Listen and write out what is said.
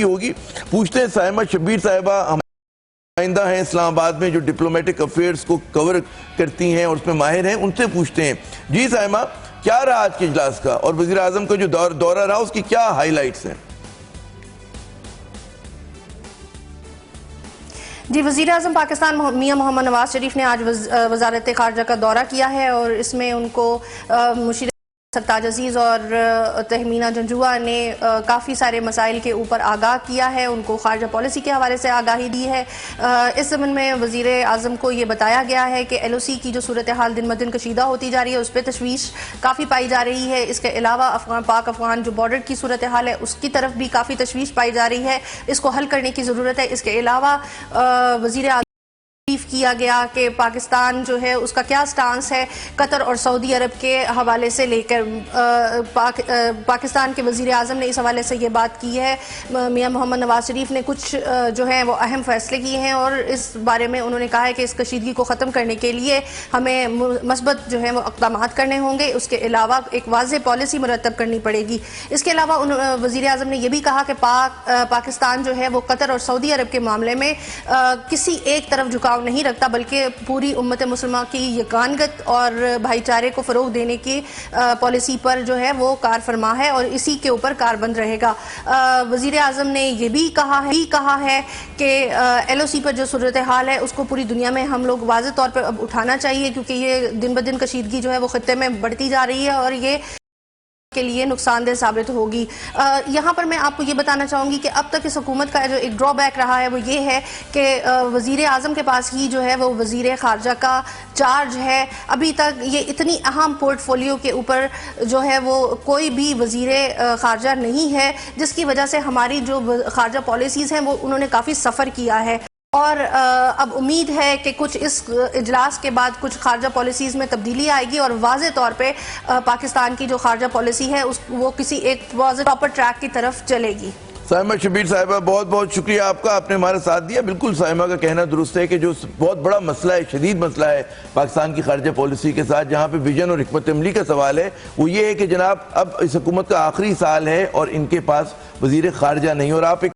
की होगी। पूछते हैं साइमा शब्बीर साहिबा नुमाइंदा हैं इस्लामाबाद में, जो डिप्लोमेटिक अफेयर्स को कवर करती हैं और उसमें माहिर हैं, उनसे पूछते हैं। जी साइमा, क्या रहा आज के इजलास का और वजीर आजम का जो दौरा रहा उसकी क्या हाईलाइट्स हैं? जी, वज़ीर आज़म पाकिस्तान मियां मोहम्मद नवाज शरीफ ने आज वज़ारत ख़ारजा का दौरा किया है और इसमें उनको मुशीर सरताज अजीज़ और तहमीना जंजुआ ने काफ़ी सारे मसाइल के ऊपर आगाह किया है, उनको खारजा पॉलिसी के हवाले से आगाही दी है। इस ज़मन में वज़ीर आज़म को ये बताया गया है कि LOC की जो सूरत हाल दिन ब दिन कशीदा होती जा रही है, उस पर तशवीश काफ़ी पाई जा रही है। इसके अलावा पाक अफ़गान जो बॉर्डर की सूरत हाल है उसकी तरफ भी काफ़ी तशवीश पाई जा रही है, इसको हल करने की ज़रूरत है। इसके अलावा वज़ीर किया गया कि पाकिस्तान जो है उसका क्या स्टांस है कतर और सऊदी अरब के हवाले से लेकर। पाकिस्तान के वज़ीर आज़म ने इस हवाले से ये बात की है। मियां मोहम्मद नवाज शरीफ ने कुछ जो है वो अहम फैसले किए हैं और इस बारे में उन्होंने कहा है कि इस कशीदगी को ख़त्म करने के लिए हमें मस्बत जो है वो इक़दाम करने होंगे। उसके अलावा एक वाज़ेह पॉलिसी मुरतब करनी पड़ेगी। इसके अलावा वज़ीर आज़म ने यह भी कहा कि पाकिस्तान जो है वो कतर और सऊदी अरब के मामले में किसी एक तरफ झुकाव नहीं रखता, बल्कि पूरी उम्मत मुसलमान की यकानगत और भाईचारे को फ़रोग़ देने की पॉलिसी पर जो है वो कार फरमा है और इसी के ऊपर कारबंद रहेगा। वज़ीर आज़म ने यह भी कहा है कि LOC पर जो सूरत हाल है उसको पूरी दुनिया में हम लोग वाज़ेह तौर पर अब उठाना चाहिए, क्योंकि ये दिन ब दिन कशीदगी जो है वो ख़ित्ते में बढ़ती जा रही है और ये के लिए नुकसानदेह साबित होगी। यहाँ पर मैं आपको ये बताना चाहूँगी कि अब तक इस हुकूमत का जो एक ड्रॉबैक रहा है वो ये है कि वज़ीर आज़म के पास ही जो है वो वज़ीर ख़ारजा का चार्ज है। अभी तक ये इतनी अहम पोर्टफोलियो के ऊपर जो है वो कोई भी वज़ीर ख़ारजा नहीं है, जिसकी वजह से हमारी जो ख़ारजा पॉलिसीज़ हैं वो उन्होंने काफ़ी सफ़र किया है। और अब उम्मीद है कि कुछ इस इजलास के बाद कुछ खारजा पॉलिसीज़ में तब्दीली आएगी और वाज़े तौर पे पाकिस्तान की जो खारजा पॉलिसी है वो किसी एक प्रॉपर ट्रैक की तरफ चलेगी। साइमा शब्बीर साहिबा, बहुत बहुत शुक्रिया आपका, आपने हमारा साथ दिया। बिल्कुल साइमा का कहना दुरुस्त है कि जो बहुत बड़ा मसला है, शदीद मसला है पाकिस्तान की खारजा पॉलिसी के साथ, जहाँ पे विजन और हिकमत अमली का सवाल है, वो ये है कि जनाब अब इस हुकूमत का आखिरी साल है और इनके पास वज़ीर खारजा नहीं। और आप